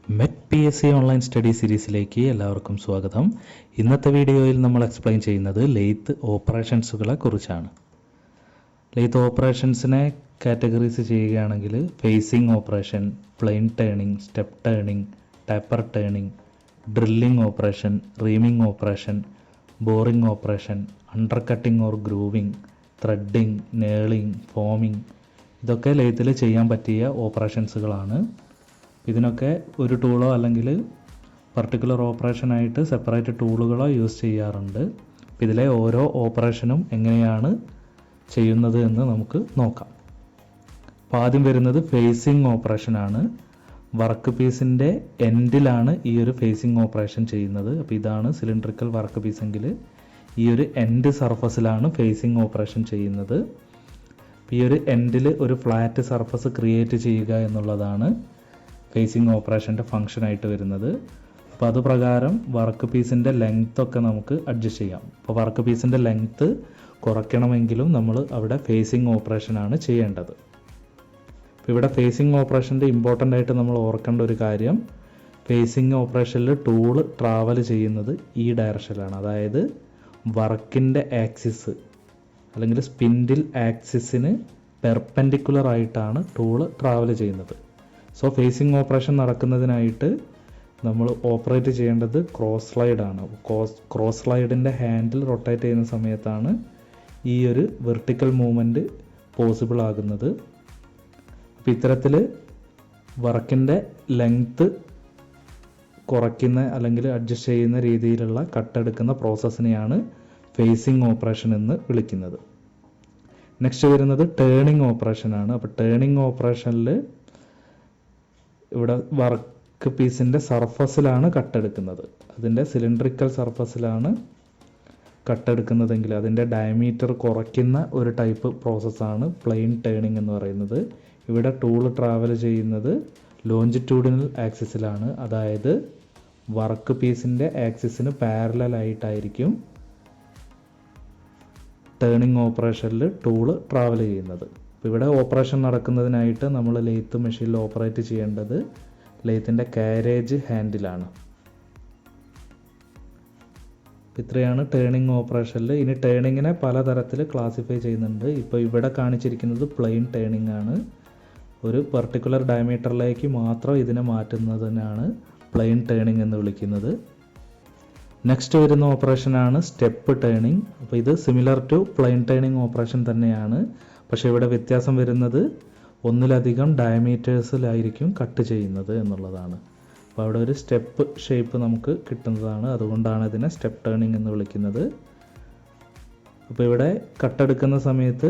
Met P S C online study സീരീസിലേക്ക് എല്ലാവർക്കും സ്വാഗതം. ഇന്നത്തെ വീഡിയോയിൽ നമ്മൾ എക്സ്പ്ലെയിൻ ചെയ്യുന്നത് ലെയ്ത്ത് ഓപ്പറേഷൻസുകളെ കുറിച്ചാണ്. ലെയ്ത്ത് ഓപ്പറേഷൻസിനെ കാറ്റഗറൈസ് ചെയ്യുകയാണെങ്കിൽ facing operation, plain turning, step turning, taper turning, drilling operation, reaming operation, boring operation, undercutting or grooving, threading, knurling, forming, ഇതൊക്കെ ലെയ്ത്തിൽ ചെയ്യാൻ പറ്റിയ ഓപ്പറേഷൻസുകളാണ്. ഇതിനൊക്കെ ഒരു ടൂളോ അല്ലെങ്കിൽ പർട്ടിക്കുലർ ഓപ്പറേഷനായിട്ട് സെപ്പറേറ്റ് ടൂളുകളോ യൂസ് ചെയ്യാറുണ്ട്. ഇതിലെ ഓരോ ഓപ്പറേഷനും എങ്ങനെയാണ് ചെയ്യുന്നത് എന്ന് നമുക്ക് നോക്കാം. അപ്പോൾ ആദ്യം വരുന്നത് ഫേസിംഗ് ഓപ്പറേഷനാണ്. വർക്ക് പീസിൻ്റെ എൻഡിലാണ് ഈ ഒരു ഫേസിംഗ് ഓപ്പറേഷൻ ചെയ്യുന്നത്. അപ്പോൾ ഇതാണ് സിലിണ്ടറിക്കൽ വർക്ക് പീസെങ്കിൽ ഈ ഒരു എൻഡ് സർഫസിലാണ് ഫേസിംഗ് ഓപ്പറേഷൻ ചെയ്യുന്നത്. ഈ ഒരു എൻഡിൽ ഒരു ഫ്ലാറ്റ് സർഫസ് ക്രിയേറ്റ് ചെയ്യുക എന്നുള്ളതാണ് ഫേസിംഗ് ഓപ്പറേഷൻ്റെ ഫംഗ്ഷനായിട്ട് വരുന്നത്. അപ്പോൾ അതുപ്രകാരം വർക്ക് പീസിൻ്റെ ലെങ്ത് ഒക്കെ നമുക്ക് അഡ്ജസ്റ്റ് ചെയ്യാം. അപ്പോൾ വർക്ക് പീസിൻ്റെ ലെങ്ത്ത് കുറയ്ക്കണമെങ്കിലും നമ്മൾ അവിടെ ഫേസിംഗ് ഓപ്പറേഷനാണ് ചെയ്യേണ്ടത്. അപ്പോൾ ഇവിടെ ഫേസിംഗ് ഓപ്പറേഷൻ്റെ ഇമ്പോർട്ടൻ്റ് ആയിട്ട് നമ്മൾ ഓർക്കേണ്ട ഒരു കാര്യം, ഫേസിംഗ് ഓപ്പറേഷനിൽ ടൂള് ട്രാവൽ ചെയ്യുന്നത് ഈ ഡയറക്ഷനിലാണ്. അതായത് വർക്കിൻ്റെ ആക്സിസ് അല്ലെങ്കിൽ സ്പിൻഡിൽ ആക്സിസിന് പെർപെൻഡിക്കുലർ ആയിട്ടാണ് ടൂള് ട്രാവൽ ചെയ്യുന്നത്. സോ ഫേസിംഗ് ഓപ്പറേഷൻ നടക്കുന്നതിനായിട്ട് നമ്മൾ ഓപ്പറേറ്റ് ചെയ്യേണ്ടത് ക്രോസ് സ്ലൈഡാണ്. ക്രോസ് സ്ലൈഡിൻ്റെ ഹാൻഡിൽ റൊട്ടേറ്റ് ചെയ്യുന്ന സമയത്താണ് ഈ ഒരു വെർട്ടിക്കൽ മൂവ്മെൻറ്റ് പോസിബിൾ ആകുന്നത്. അപ്പോൾ ഇത്തരത്തിൽ വർക്കിൻ്റെ ലെങ്ത്ത് കുറയ്ക്കുന്ന അല്ലെങ്കിൽ അഡ്ജസ്റ്റ് ചെയ്യുന്ന രീതിയിലുള്ള കട്ടെടുക്കുന്ന പ്രോസസ്സിനെയാണ് ഫേസിംഗ് ഓപ്പറേഷൻ എന്ന് വിളിക്കുന്നത്. നെക്സ്റ്റ് വരുന്നത് ടേണിംഗ് ഓപ്പറേഷനാണ്. അപ്പോൾ ടേണിംഗ് ഓപ്പറേഷനിൽ ഇവിടെ വർക്ക് പീസിൻ്റെ സർഫസിലാണ് കട്ടെടുക്കുന്നത്. അതിൻ്റെ സിലിണ്ടറിക്കൽ സർഫസിലാണ് കട്ടെടുക്കുന്നതെങ്കിൽ അതിൻ്റെ ഡയമീറ്റർ കുറയ്ക്കുന്ന ഒരു ടൈപ്പ് പ്രോസസ്സാണ് പ്ലെയിൻ ടേണിംഗ് എന്ന് പറയുന്നത്. ഇവിടെ ടൂള് ട്രാവൽ ചെയ്യുന്നത് ലോഞ്ചിറ്റ്യൂഡിനൽ ആക്സിസിലാണ്. അതായത് വർക്ക് പീസിൻ്റെ ആക്സിസിന് പാരലലായിട്ടായിരിക്കും ടേണിംഗ് ഓപ്പറേഷനിൽ ടൂള് ട്രാവൽ ചെയ്യുന്നത്. അപ്പോൾ ഇവിടെ ഓപ്പറേഷൻ നടക്കുന്നതിനായിട്ട് നമ്മൾ ലെയ്ത്ത് മെഷീനിൽ ഓപ്പറേറ്റ് ചെയ്യേണ്ടത് ലെയ്ത്തിൻ്റെ കാരേജ് ഹാൻഡിലാണ്. ഇത്രയാണ് ടേണിംഗ് ഓപ്പറേഷനിൽ. ഇനി ടേണിങ്ങിനെ പലതരത്തിൽ ക്ലാസിഫൈ ചെയ്യുന്നുണ്ട്. ഇപ്പോൾ ഇവിടെ കാണിച്ചിരിക്കുന്നത് പ്ലെയിൻ ടേണിംഗ് ആണ്. ഒരു പർട്ടിക്കുലർ ഡയമീറ്ററിലേക്ക് മാത്രം ഇതിനെ മാറ്റുന്നതിനാണ് പ്ലെയിൻ ടേണിംഗ് എന്ന് വിളിക്കുന്നത്. നെക്സ്റ്റ് വരുന്ന ഓപ്പറേഷനാണ് സ്റ്റെപ്പ് ടേണിംഗ്. അപ്പോൾ ഇത് similar to plain turning operation തന്നെയാണ്. പക്ഷേ ഇവിടെ വ്യത്യാസം വരുന്നത് ഒന്നിലധികം ഡയമീറ്റേഴ്സിലായിരിക്കും കട്ട് ചെയ്യുന്നത് എന്നുള്ളതാണ്. അപ്പോൾ അവിടെ ഒരു സ്റ്റെപ്പ് ഷേപ്പ് നമുക്ക് കിട്ടുന്നതാണ്. അതുകൊണ്ടാണ് ഇതിനെ സ്റ്റെപ്പ് ടേണിംഗ് എന്ന് വിളിക്കുന്നത്. അപ്പോൾ ഇവിടെ കട്ടെടുക്കുന്ന സമയത്ത്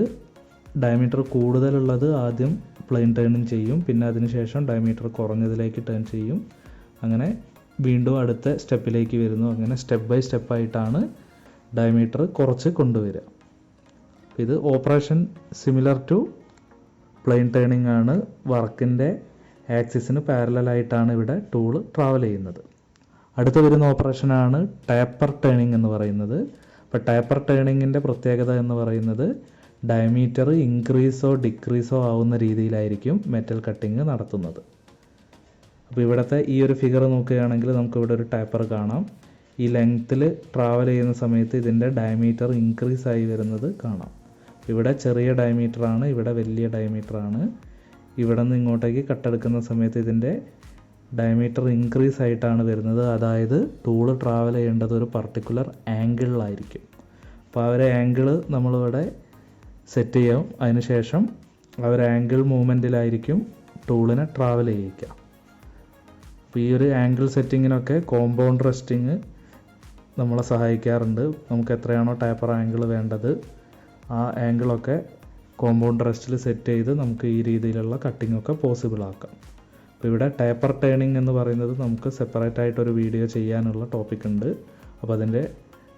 ഡയമീറ്റർ കൂടുതലുള്ളത് ആദ്യം പ്ലെയിൻ ടേണിംഗ് ചെയ്യും, പിന്നെ അതിനുശേഷം ഡയമീറ്റർ കുറഞ്ഞതിലേക്ക് ടേൺ ചെയ്യും. അങ്ങനെ വീണ്ടും അടുത്ത സ്റ്റെപ്പിലേക്ക് വരുന്നു. അങ്ങനെ സ്റ്റെപ്പ് ബൈ സ്റ്റെപ്പായിട്ടാണ് ഡയമീറ്റർ കുറച്ച് കൊണ്ടുവരിക. ഇത് operation similar to plain turning ആണ്. വർക്കിൻ്റെ ആക്സിസിന് പാരലലായിട്ടാണ് ഇവിടെ ടൂള് ട്രാവൽ ചെയ്യുന്നത്. അടുത്ത വരുന്ന ഓപ്പറേഷനാണ് ടാപ്പർ ടേണിംഗ് എന്ന് പറയുന്നത്. അപ്പോൾ ടാപ്പർ ടേണിങ്ങിൻ്റെ പ്രത്യേകത എന്ന് പറയുന്നത് ഡയമീറ്റർ ഇൻക്രീസോ ഡിക്രീസോ ആവുന്ന രീതിയിലായിരിക്കും മെറ്റൽ കട്ടിങ് നടത്തുന്നത്. അപ്പോൾ ഇവിടുത്തെ ഈ ഒരു ഫിഗർ നോക്കുകയാണെങ്കിൽ നമുക്കിവിടെ ഒരു ടാപ്പർ കാണാം. ഈ ലെങ്ത്തിൽ ട്രാവൽ ചെയ്യുന്ന സമയത്ത് ഇതിൻ്റെ ഡയമീറ്റർ ഇൻക്രീസ് ആയി വരുന്നത് കാണാം. ഇവിടെ ചെറിയ ഡയമീറ്ററാണ്, ഇവിടെ വലിയ ഡയമീറ്ററാണ്. ഇവിടെ നിന്ന് ഇങ്ങോട്ടേക്ക് കട്ടെടുക്കുന്ന സമയത്ത് ഇതിൻ്റെ ഡയമീറ്റർ ഇൻക്രീസ് ആയിട്ടാണ് വരുന്നത്. അതായത് ടൂള് ട്രാവൽ ചെയ്യേണ്ടത് ഒരു പർട്ടിക്കുലർ ആംഗിളിലായിരിക്കും. അപ്പോൾ ആ ഒരു ആംഗിൾ നമ്മളിവിടെ സെറ്റ് ചെയ്യും. അതിനുശേഷം ആ ഒരു ആംഗിൾ മൂവ്മെൻറ്റിലായിരിക്കും ടൂളിനെ ട്രാവൽ ചെയ്യിക്കുക. അപ്പോൾ ഈ ഒരു ആംഗിൾ സെറ്റിങ്ങിനൊക്കെ കോമ്പൗണ്ട് റെസ്റ്റിങ് നമ്മളെ സഹായിക്കാറുണ്ട്. നമുക്ക് എത്രയാണോ ടാപ്പർ ആംഗിൾ വേണ്ടത് ആ ആംഗിളൊക്കെ കോമ്പൗണ്ട് റെസ്റ്റിൽ സെറ്റ് ചെയ്ത് നമുക്ക് ഈ രീതിയിലുള്ള കട്ടിങ്ങൊക്കെ പോസിബിൾ ആക്കാം. അപ്പോൾ ഇവിടെ ടാപ്പർ ടേണിംഗ് എന്ന് പറയുന്നത് നമുക്ക് സെപ്പറേറ്റ് ആയിട്ടൊരു വീഡിയോ ചെയ്യാനുള്ള ടോപ്പിക് ഉണ്ട്. അപ്പോൾ അതിൻ്റെ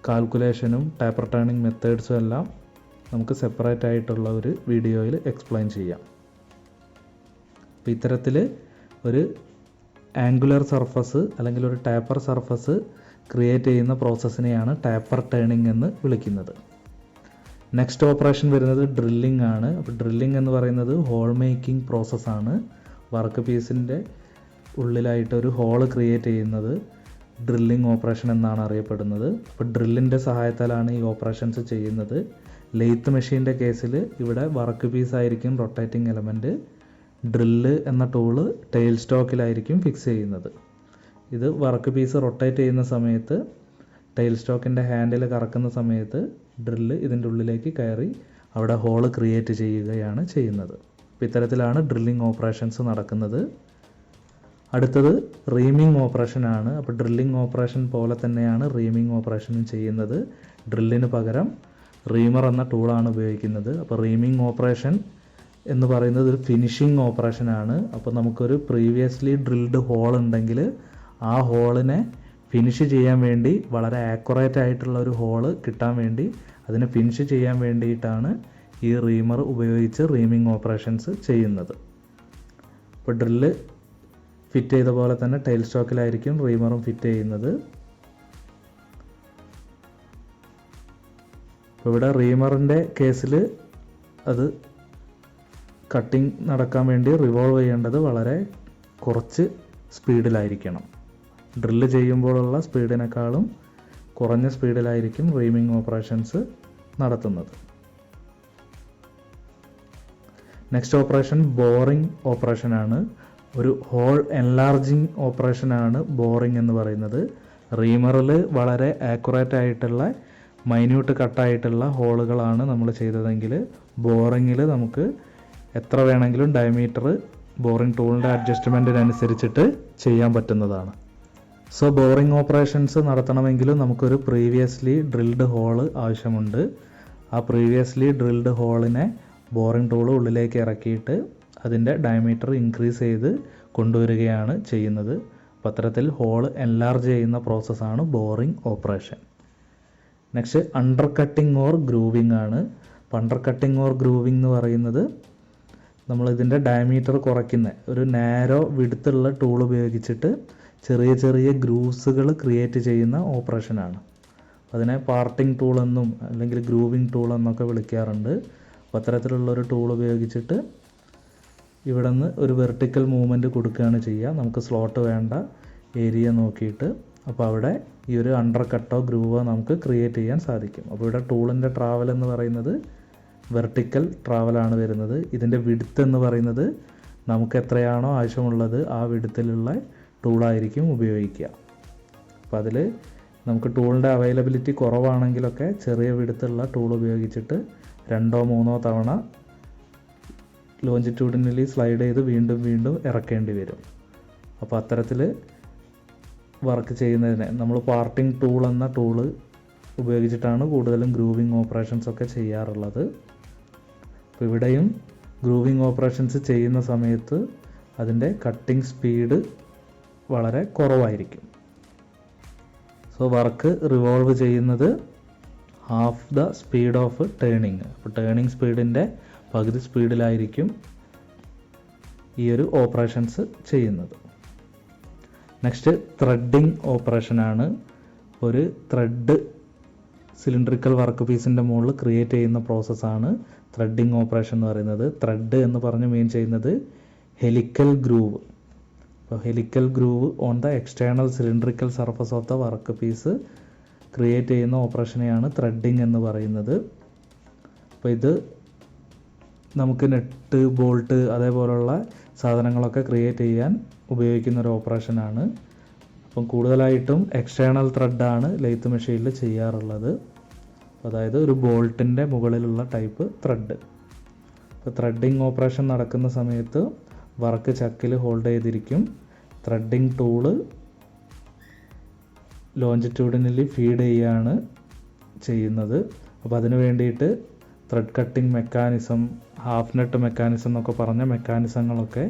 കാൽക്കുലേഷനും ടാപ്പർ ടേണിംഗ് മെത്തേഡ്സും എല്ലാം നമുക്ക് സെപ്പറേറ്റ് ആയിട്ടുള്ള ഒരു വീഡിയോയിൽ എക്സ്പ്ലെയിൻ ചെയ്യാം. അപ്പോൾ ഇത്തരത്തിൽ ഒരു ആംഗുലർ സർഫസ് അല്ലെങ്കിൽ ഒരു ടാപ്പർ സർഫസ് ക്രിയേറ്റ് ചെയ്യുന്ന പ്രോസസ്സിനെയാണ് ടാപ്പർ ടേണിംഗ് എന്ന് വിളിക്കുന്നത്. നെക്സ്റ്റ് ഓപ്പറേഷൻ വരുന്നത് ഡ്രില്ലിംഗ് ആണ്. അപ്പോൾ ഡ്രില്ലിംഗ് എന്ന് പറയുന്നത് ഹോൾ മേക്കിംഗ് പ്രോസസ്സാണ്. വർക്ക് പീസിൻ്റെ ഉള്ളിലായിട്ടൊരു ഹോള് ക്രിയേറ്റ് ചെയ്യുന്നത് ഡ്രില്ലിംഗ് ഓപ്പറേഷൻ എന്നാണ് അറിയപ്പെടുന്നത്. അപ്പോൾ ഡ്രില്ലിൻ്റെ സഹായത്താലാണ് ഈ ഓപ്പറേഷൻസ് ചെയ്യുന്നത്. ലെയ്ത്ത് മെഷീൻ്റെ കേസിൽ ഇവിടെ വർക്ക് പീസ് ആയിരിക്കും റൊട്ടേറ്റിംഗ് എലമെൻറ്റ്, ഡ്രില്ല് എന്ന ടൂള് ടെയിൽ സ്റ്റോക്കിലായിരിക്കും ഫിക്സ് ചെയ്യുന്നത്. ഇത് വർക്ക് പീസ് റൊട്ടേറ്റ് ചെയ്യുന്ന സമയത്ത് ടെയിൽ സ്റ്റോക്കിൻ്റെ ഹാൻഡിൽ കറക്കുന്ന സമയത്ത് ഡ്രില്ല് ഇതിൻ്റെ ഉള്ളിലേക്ക് കയറി അവിടെ ഹോള് ക്രിയേറ്റ് ചെയ്യുകയാണ് ചെയ്യുന്നത്. അപ്പോൾ ഇത്തരത്തിലാണ് ഡ്രില്ലിംഗ് ഓപ്പറേഷൻസ് നടക്കുന്നത്. അടുത്തത് റീമിംഗ് ഓപ്പറേഷനാണ്. അപ്പോൾ ഡ്രില്ലിംഗ് ഓപ്പറേഷൻ പോലെ തന്നെയാണ് റീമിംഗ് ഓപ്പറേഷനും ചെയ്യുന്നത്. ഡ്രില്ലിന് പകരം റീമർ എന്ന ടൂളാണ് ഉപയോഗിക്കുന്നത്. അപ്പോൾ റീമിംഗ് ഓപ്പറേഷൻ എന്ന് പറയുന്നത് ഒരു ഫിനിഷിംഗ് ഓപ്പറേഷനാണ്. അപ്പോൾ നമുക്കൊരു പ്രീവിയസ്ലി ഡ്രിൽഡ് ഹോൾ ഉണ്ടെങ്കിൽ ആ ഹോളിനെ ഫിനിഷ് ചെയ്യാൻ വേണ്ടി, വളരെ ആക്യുറേറ്റ് ആയിട്ടുള്ള ഒരു ഹോള് കിട്ടാൻ വേണ്ടി, അതിനെ ഫിനിഷ് ചെയ്യാൻ വേണ്ടിയിട്ടാണ് ഈ റീമർ ഉപയോഗിച്ച് റീമിംഗ് ഓപ്പറേഷൻസ് ചെയ്യുന്നത്. ഇപ്പോൾ ഡ്രില്ല് ഫിറ്റ് ചെയ്ത പോലെ തന്നെ ടെയിൽ സ്റ്റോക്കിലായിരിക്കും റീമറും ഫിറ്റ് ചെയ്യുന്നത്. ഇപ്പോൾ ഇവിടെ റീമറിൻ്റെ കേസിൽ അത് കട്ടിങ് നടക്കാൻ വേണ്ടി റിവോൾവ് ചെയ്യേണ്ടത് വളരെ കുറച്ച് സ്പീഡിലായിരിക്കണം. ഡ്രില്ല് ചെയ്യുമ്പോഴുള്ള സ്പീഡിനേക്കാളും കുറഞ്ഞ സ്പീഡിലായിരിക്കും റീമിംഗ് ഓപ്പറേഷൻസ് നടത്തുന്നത്. നെക്സ്റ്റ് ഓപ്പറേഷൻ ബോറിംഗ് ഓപ്പറേഷനാണ്. ഒരു ഹോൾ എൻലാർജിങ് ഓപ്പറേഷനാണ് ബോറിംഗ് എന്ന് പറയുന്നത്. റീമറിൽ വളരെ ആക്യുറേറ്റ് ആയിട്ടുള്ള മൈന്യൂട്ട് കട്ടായിട്ടുള്ള ഹോളുകളാണ് നമ്മൾ ചെയ്തതെങ്കിൽ ബോറിങ്ങിൽ നമുക്ക് എത്ര വേണമെങ്കിലും ഡയമീറ്റർ ബോറിംഗ് ടൂളിൻ്റെ അഡ്ജസ്റ്റ്മെൻറ്റിനനുസരിച്ചിട്ട് ചെയ്യാൻ പറ്റുന്നതാണ്. സോ ബോറിംഗ് ഓപ്പറേഷൻസ് നടത്തണമെങ്കിൽ നമുക്കൊരു പ്രീവിയസ്ലി ഡ്രിൽഡ് ഹോള് ആവശ്യമുണ്ട്. ആ പ്രീവിയസ്ലി ഡ്രിൽഡ് ഹോളിനെ ബോറിംഗ് ടൂൾ ഉള്ളിലേക്ക് ഇറക്കിയിട്ട് അതിൻ്റെ ഡയമീറ്റർ ഇൻക്രീസ് ചെയ്ത് കൊണ്ടുവരികയാണ് ചെയ്യുന്നത്. അപ്പോൾ അത്തരത്തിൽ ഹോൾ എൻലാർജ് ചെയ്യുന്ന പ്രോസസ്സാണ് boring operation. Next under cutting or grooving ആണ്. അപ്പോൾ അണ്ടർ കട്ടിംഗ് ഓർ ഗ്രൂവിംഗ് എന്ന് പറയുന്നത് നമ്മളിതിൻ്റെ ഡയമീറ്റർ കുറയ്ക്കുന്ന ഒരു നാരോ വിഡ്ത്തുള്ള ടൂൾ ഉപയോഗിച്ചിട്ട് ചെറിയ ചെറിയ ഗ്രൂവ്സുകൾ ക്രിയേറ്റ് ചെയ്യുന്ന ഓപ്പറേഷനാണ്. അതിനെ പാർട്ടിംഗ് ടൂൾ എന്നും അല്ലെങ്കിൽ ഗ്രൂവിംഗ് ടൂൾ എന്നൊക്കെ വിളിക്കാറുണ്ട്. അപ്പോൾ അത്തരത്തിലുള്ളൊരു ടൂൾ ഉപയോഗിച്ചിട്ട് ഇവിടെ നിന്ന് ഒരു വെർട്ടിക്കൽ മൂവ്മെൻറ്റ് കൊടുക്കുകയാണ് ചെയ്യുക. നമുക്ക് സ്ലോട്ട് വേണ്ട ഏരിയ നോക്കിയിട്ട്. അപ്പോൾ അവിടെ ഈ ഒരു അണ്ടർ കട്ടോ ഗ്രൂവോ നമുക്ക് ക്രിയേറ്റ് ചെയ്യാൻ സാധിക്കും. അപ്പോൾ ഇവിടെ ടൂളിൻ്റെ ട്രാവൽ എന്ന് പറയുന്നത് വെർട്ടിക്കൽ ട്രാവലാണ് വരുന്നത്. ഇതിൻ്റെ വിഡ്ത്ത് എന്ന് പറയുന്നത് നമുക്ക് എത്രയാണോ ആവശ്യമുള്ളത് ആ വിഡ്ത്തിലുള്ള ടൂളായിരിക്കും ഉപയോഗിക്കുക. അപ്പോൾ അതിൽ നമുക്ക് ടൂളിൻ്റെ അവൈലബിലിറ്റി കുറവാണെങ്കിലൊക്കെ ചെറിയ വിഡ്ത്തുള്ള ടൂൾ ഉപയോഗിച്ചിട്ട് 2-3 തവണ ലോഞ്ചിറ്റ്യൂഡിനലി സ്ലൈഡ് ചെയ്ത് വീണ്ടും വീണ്ടും ഇറക്കേണ്ടി വരും. അപ്പോൾ അത്തരത്തിൽ വർക്ക് ചെയ്യുന്നതിന് നമ്മൾ പാർട്ടിംഗ് ടൂൾ എന്ന ടൂള് ഉപയോഗിച്ചിട്ടാണ് കൂടുതലും ഗ്രൂവിംഗ് ഓപ്പറേഷൻസ് ഒക്കെ ചെയ്യാറുള്ളത്. അപ്പോൾ ഇവിടെയും ഗ്രൂവിംഗ് ഓപ്പറേഷൻസ് ചെയ്യുന്ന സമയത്ത് അതിൻ്റെ കട്ടിംഗ് സ്പീഡ് വളരെ കുറവായിരിക്കും. സോ വർക്ക് റിവോൾവ് ചെയ്യുന്നത് half the speed of turning. അപ്പോൾ ടേണിങ് സ്പീഡിൻ്റെ പകുതി സ്പീഡിലായിരിക്കും ഈ ഒരു ഓപ്പറേഷൻസ് ചെയ്യുന്നത്. നെക്സ്റ്റ് ത്രെഡിങ് ഓപ്പറേഷനാണ്. ഒരു ത്രെഡ് സിലിണ്ടറിക്കൽ വർക്ക് പീസിൻ്റെ മുകളിൽ ക്രിയേറ്റ് ചെയ്യുന്ന പ്രോസസ്സാണ് ത്രെഡിങ് ഓപ്പറേഷൻ എന്ന് പറയുന്നത്. ത്രെഡ് എന്ന് പറഞ്ഞ് മീൻ ചെയ്യുന്നത് ഹെലിക്കൽ ഗ്രൂവ്. അപ്പോൾ helical groove on the external cylindrical surface of the work piece create ചെയ്യുന്ന ഓപ്പറേഷനെയാണ് ത്രെഡിങ് എന്ന് പറയുന്നത്. അപ്പോൾ ഇത് നമുക്ക് നെറ്റ്, ബോൾട്ട് അതേപോലുള്ള സാധനങ്ങളൊക്കെ ക്രിയേറ്റ് ചെയ്യാൻ ഉപയോഗിക്കുന്ന ഒരു ഓപ്പറേഷനാണ്. അപ്പം കൂടുതലായിട്ടും എക്സ്റ്റേണൽ ത്രെഡാണ് ലെയ്ത്ത് മെഷീനിൽ ചെയ്യാറുള്ളത്. അതായത് ഒരു ബോൾട്ടിൻ്റെ മുകളിലുള്ള ടൈപ്പ് ത്രെഡ്. അപ്പോൾ ത്രെഡിങ് ഓപ്പറേഷൻ നടക്കുന്ന സമയത്ത് വർക്ക് ചക്കിൽ ഹോൾഡ് ചെയ്തിരിക്കും. ത്രെഡിങ് ടൂള് ലോഞ്ചിറ്റ്യൂഡിനലി ഫീഡ് ചെയ്യുകയാണ് ചെയ്യുന്നത്. അപ്പോൾ അതിന് വേണ്ടിയിട്ട് thread cutting mechanism, half net mechanism എന്നൊക്കെ പറഞ്ഞ മെക്കാനിസങ്ങളൊക്കെ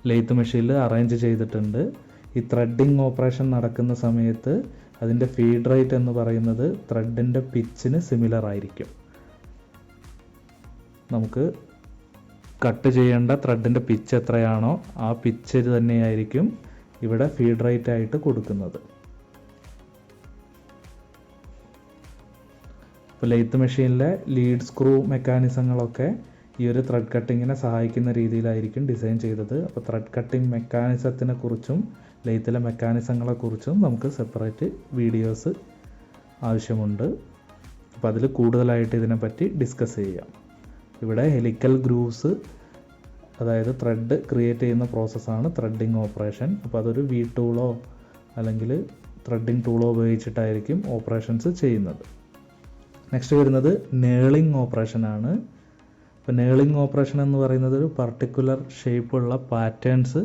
ലെയ്ത്ത് മെഷീനിൽ അറേഞ്ച് ചെയ്തിട്ടുണ്ട്. ഈ ത്രെഡിങ് ഓപ്പറേഷൻ നടക്കുന്ന സമയത്ത് അതിൻ്റെ ഫീഡ് റേറ്റ് എന്ന് പറയുന്നത് ത്രെഡിൻ്റെ പിച്ചിന് സിമിലർ ആയിരിക്കും. നമുക്ക് കട്ട് ചെയ്യേണ്ട ത്രെഡിൻ്റെ പിച്ച് എത്രയാണോ ആ പിച്ച് തന്നെയായിരിക്കും ഇവിടെ ഫീഡ് റേറ്റ് ആയിട്ട് കൊടുക്കുന്നത്. ഇപ്പോൾ ലെയ്ത്ത് മെഷീനിലെ ലീഡ് സ്ക്രൂ മെക്കാനിസങ്ങളൊക്കെ ഈ ഒരു ത്രെഡ് കട്ടിങ്ങിനെ സഹായിക്കുന്ന രീതിയിലായിരിക്കും ഡിസൈൻ ചെയ്തത്. അപ്പോൾ ത്രെഡ് കട്ടിങ് മെക്കാനിസത്തിനെ കുറിച്ചും ലെയ്ത്തിലെ മെക്കാനിസങ്ങളെക്കുറിച്ചും നമുക്ക് സെപ്പറേറ്റ് വീഡിയോസ് ആവശ്യമുണ്ട്. അപ്പോൾ അതിൽ കൂടുതലായിട്ട് ഇതിനെപ്പറ്റി ഡിസ്കസ് ചെയ്യാം. ഇവിടെ ഹെലിക്കൽ ഗ്രൂവ്സ്, അതായത് ത്രെഡ് ക്രിയേറ്റ് ചെയ്യുന്ന പ്രോസസ്സാണ് ത്രെഡിങ് ഓപ്പറേഷൻ. അപ്പോൾ അതൊരു വി ടൂളോ അല്ലെങ്കിൽ ത്രെഡിങ് ടൂളോ ഉപയോഗിച്ചിട്ടായിരിക്കും ഓപ്പറേഷൻസ് ചെയ്യുന്നത്. നെക്സ്റ്റ് വരുന്നത് നേളിങ് ഓപ്പറേഷനാണ്. ഇപ്പോൾ നേളിങ് ഓപ്പറേഷൻ എന്ന് പറയുന്നത് ഒരു പർട്ടിക്കുലർ ഷേപ്പുള്ള പാറ്റേൺസ്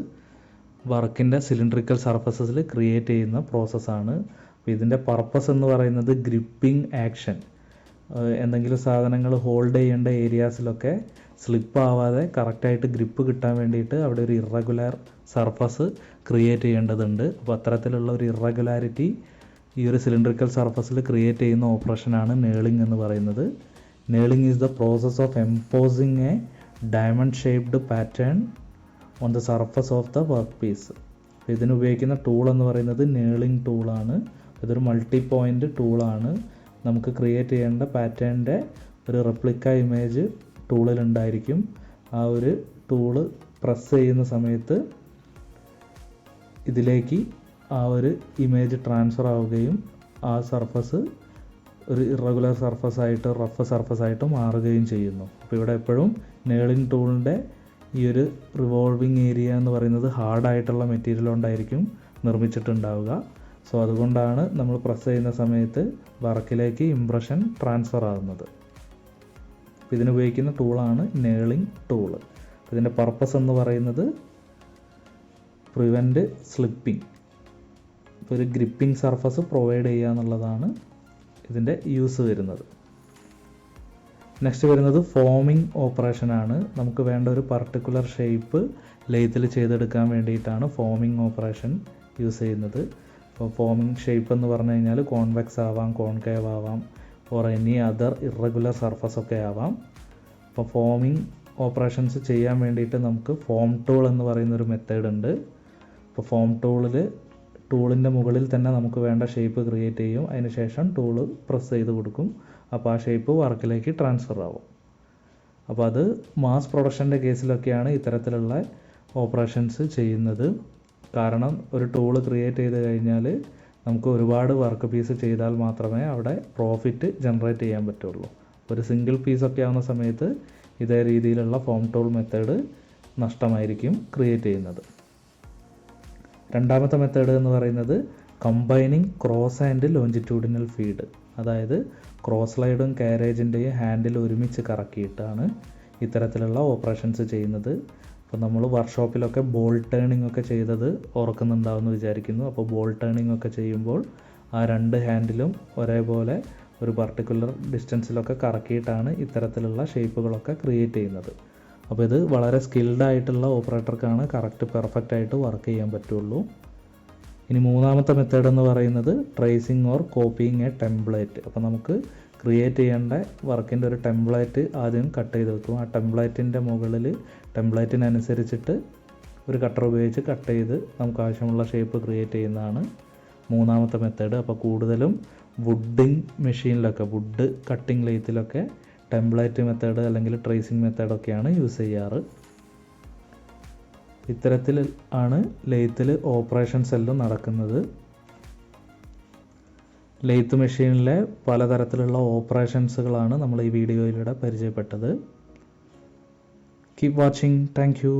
വർക്കിൻ്റെ സിലിണ്ടറിക്കൽ സർഫസസിൽ ക്രിയേറ്റ് ചെയ്യുന്ന പ്രോസസ്സാണ്. അപ്പോൾ ഇതിൻ്റെ പർപ്പസ് എന്ന് പറയുന്നത് ഗ്രിപ്പിംഗ് ആക്ഷൻ, എന്തെങ്കിലും സാധനങ്ങൾ ഹോൾഡ് ചെയ്യേണ്ട ഏരിയാസിലൊക്കെ സ്ലിപ്പ് ആവാതെ കറക്റ്റായിട്ട് ഗ്രിപ്പ് കിട്ടാൻ വേണ്ടിയിട്ട് അവിടെ ഒരു ഇറഗുലർ സർഫസ് ക്രിയേറ്റ് ചെയ്യേണ്ടതുണ്ട്. അപ്പോൾ അത്തരത്തിലുള്ള ഒരു ഇറഗുലാരിറ്റി ഈ ഒരു സിലിണ്ടറിക്കൽ സർഫസിൽ ക്രിയേറ്റ് ചെയ്യുന്ന ഓപ്പറേഷനാണ് നേളിങ് എന്ന് പറയുന്നത്. Knurling is the process of embossing a diamond shaped pattern on the surface of the work piece. ഇതിന് ഉപയോഗിക്കുന്ന ടൂൾ എന്ന് പറയുന്നത് നേളിങ് ടൂളാണ്. ഇതൊരു മൾട്ടി പോയിൻ്റ് ടൂളാണ്. നമുക്ക് ക്രിയേറ്റ് ചെയ്യേണ്ട പാറ്റേണിൻ്റെ ഒരു റെപ്ലിക്ക ഇമേജ് ടൂളിലുണ്ടായിരിക്കും. ആ ഒരു ടൂള് പ്രസ് ചെയ്യുന്ന സമയത്ത് ഇതിലേക്ക് ആ ഒരു ഇമേജ് ട്രാൻസ്ഫർ ആവുകയും ആ സർഫസ് ഒരു ഇറഗുലർ സർഫസായിട്ട് റഫ് സർഫസായിട്ട് മാറുകയും ചെയ്യുന്നു. അപ്പോൾ ഇവിടെ എപ്പോഴും നേളിങ് ടൂളിൻ്റെ ഈ ഒരു റിവോൾവിങ് ഏരിയ എന്ന് പറയുന്നത് ഹാർഡായിട്ടുള്ള മെറ്റീരിയൽ കൊണ്ടായിരിക്കും നിർമ്മിച്ചിട്ടുണ്ടാവുക. സോ അതുകൊണ്ടാണ് നമ്മൾ പ്രസ് ചെയ്യുന്ന സമയത്ത് വർക്കിലേക്ക് ഇംപ്രഷൻ ട്രാൻസ്ഫർ ആകുന്നത്. അപ്പോൾ ഇതിനുപയോഗിക്കുന്ന ടൂളാണ് നേളിങ് ടൂള്. ഇതിൻ്റെ പർപ്പസ് എന്ന് പറയുന്നത് പ്രിവെൻറ്റ് സ്ലിപ്പിംഗ്, ഇപ്പോൾ ഒരു ഗ്രിപ്പിംഗ് സർഫസ് പ്രൊവൈഡ് ചെയ്യുക എന്നുള്ളതാണ് ഇതിൻ്റെ യൂസ് വരുന്നത്. നെക്സ്റ്റ് വരുന്നത് ഫോമിംഗ് ഓപ്പറേഷനാണ്. നമുക്ക് വേണ്ട ഒരു പർട്ടിക്കുലർ ഷേപ്പ് ലെയ്ത്തിൽ ചെയ്തെടുക്കാൻ വേണ്ടിയിട്ടാണ് ഫോമിംഗ് ഓപ്പറേഷൻ യൂസ് ചെയ്യുന്നത്. അപ്പോൾ ഫോമിംഗ് ഷേപ്പ് എന്ന് പറഞ്ഞു കഴിഞ്ഞാൽ കോൺവെക്സ് ആവാം, കോൺകേവ് ആവാം, or any other irregular surface ഒക്കെ ആവാം. അപ്പോൾ ഫോമിംഗ് ഓപ്പറേഷൻസ് ചെയ്യാൻ വേണ്ടിയിട്ട് നമുക്ക് ഫോം ടൂൾ എന്ന് പറയുന്നൊരു മെത്തേഡ് ഉണ്ട്. അപ്പോൾ ഫോം ടൂളിൻ്റെ മുകളിൽ തന്നെ നമുക്ക് വേണ്ട ഷേപ്പ് ക്രിയേറ്റ് ചെയ്യും. അതിനുശേഷം ടൂള് പ്രസ് ചെയ്ത് കൊടുക്കും. അപ്പോൾ ആ ഷേപ്പ് വർക്കിലേക്ക് ട്രാൻസ്ഫർ ആവും. അപ്പോൾ അത് മാസ് പ്രൊഡക്ഷൻ്റെ കേസിലൊക്കെയാണ് ഇത്തരത്തിലുള്ള ഓപ്പറേഷൻസ് ചെയ്യുന്നത്. കാരണം ഒരു ടൂള് ക്രിയേറ്റ് ചെയ്ത് കഴിഞ്ഞാൽ നമുക്ക് ഒരുപാട് വർക്ക് പീസ് ചെയ്താൽ മാത്രമേ അവിടെ പ്രോഫിറ്റ് ജനറേറ്റ് ചെയ്യാൻ പറ്റുള്ളൂ. ഒരു സിംഗിൾ പീസൊക്കെ ആവുന്ന സമയത്ത് ഇതേ രീതിയിലുള്ള ഫോം ടൂൾ മെത്തേഡ് നഷ്ടമായിരിക്കും ക്രിയേറ്റ് ചെയ്യുന്നത്. രണ്ടാമത്തെ മെത്തേഡ് എന്ന് പറയുന്നത് combining cross and longitudinal feed, അതായത് ക്രോസ് സ്ലൈഡും കാരേജിൻ്റെയും ഹാൻഡിൽ ഒരുമിച്ച് കറക്കിയിട്ടാണ് ഇത്തരത്തിലുള്ള ഓപ്പറേഷൻസ് ചെയ്യുന്നത്. അപ്പോൾ നമ്മൾ വർക്ക്ഷോപ്പിലൊക്കെ ബോൾ ടേണിംഗ് ഒക്കെ ചെയ്തത് ഓർക്കുന്നുണ്ടാവുമെന്ന് വിചാരിക്കുന്നു. അപ്പോൾ ബോൾ ടേണിംഗ് ഒക്കെ ചെയ്യുമ്പോൾ ആ രണ്ട് ഹാൻഡിലും ഒരേപോലെ ഒരു പർട്ടിക്കുലർ ഡിസ്റ്റൻസിലൊക്കെ കറക്കിയിട്ടാണ് ഇത്തരത്തിലുള്ള ഷേപ്പുകളൊക്കെ ക്രിയേറ്റ് ചെയ്യുന്നത്. അപ്പോൾ ഇത് വളരെ സ്കിൽഡ് ആയിട്ടുള്ള ഓപ്പറേറ്റർക്കാണ് കറക്റ്റ് പെർഫെക്റ്റ് ആയിട്ട് വർക്ക് ചെയ്യാൻ പറ്റുള്ളൂ. ഇനി മൂന്നാമത്തെ മെത്തേഡ് എന്ന് പറയുന്നത് tracing or copying A template. അപ്പോൾ നമുക്ക് ക്രിയേറ്റ് ചെയ്യേണ്ട വർക്കിൻ്റെ ഒരു ടെംപ്ലേറ്റ് ആദ്യം കട്ട് ചെയ്ത് വെക്കും. ആ ടെംപ്ലേറ്റിൻ്റെ മുകളിൽ ടെംപ്ലേറ്റിനനുസരിച്ചിട്ട് ഒരു കട്ടർ ഉപയോഗിച്ച് കട്ട് ചെയ്ത് നമുക്ക് ആവശ്യമുള്ള ഷേപ്പ് ക്രിയേറ്റ് ചെയ്യുന്നതാണ് മൂന്നാമത്തെ മെത്തേഡ്. അപ്പോൾ കൂടുതലും വുഡിങ് മെഷീനിലൊക്കെ, വുഡ് കട്ടിങ് ലെയ്ത്തിലൊക്കെ ടെംപ്ലേറ്റ് മെത്തേഡ് അല്ലെങ്കിൽ ട്രേസിങ് മെത്തേഡൊക്കെയാണ് യൂസ് ചെയ്യാറ്. ഇത്തരത്തിൽ ആണ് ലെയ്ത്തിൽ ഓപ്പറേഷൻസ് എല്ലാം നടക്കുന്നത്. ലെയ്ത്ത് മെഷീനിലെ പലതരത്തിലുള്ള ഓപ്പറേഷൻസുകളാണ് നമ്മൾ ഈ വീഡിയോയിലൂടെ പരിചയപ്പെട്ടത്. Keep watching. Thank you.